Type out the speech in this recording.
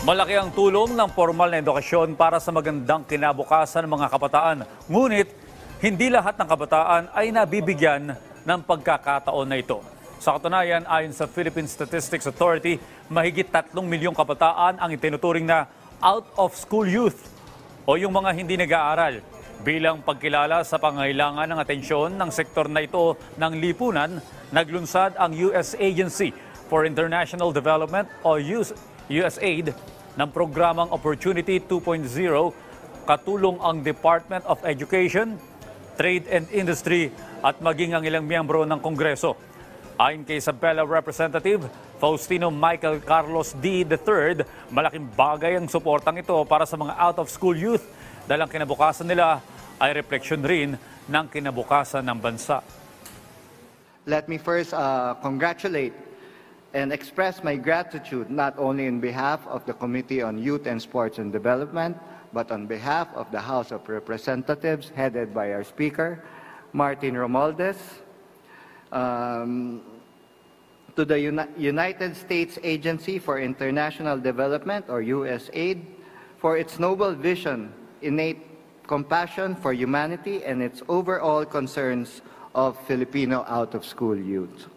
Malaki ang tulong ng formal na edukasyon para sa magandang kinabukasan ng mga kabataan. Ngunit, hindi lahat ng kabataan ay nabibigyan ng pagkakataon na ito. Sa katunayan, ayon sa Philippine Statistics Authority, mahigit 3 milyong kabataan ang itinuturing na out-of-school youth o yung mga hindi nag-aaral. Bilang pagkilala sa pangangailangan ng atensyon ng sektor na ito ng lipunan, naglunsad ang US Agency for International Development o USAID ng programang Opportunity 2.0, katulong ang Department of Education, Trade and Industry at maging ang ilang miyembro ng Kongreso. Ayon kay Isabela Representative Faustino Michael Carlos D. III, malaking bagay ang suportang ito para sa mga out-of-school youth dahil ang kinabukasan nila ay refleksyon rin ng kinabukasan ng bansa. Let me first congratulate and express my gratitude not only on behalf of the Committee on Youth and Sports and Development, but on behalf of the House of Representatives headed by our Speaker, Martin Romualdez, to the United States Agency for International Development, or USAID, for its noble vision, innate compassion for humanity, and its overall concerns of Filipino out-of-school youth.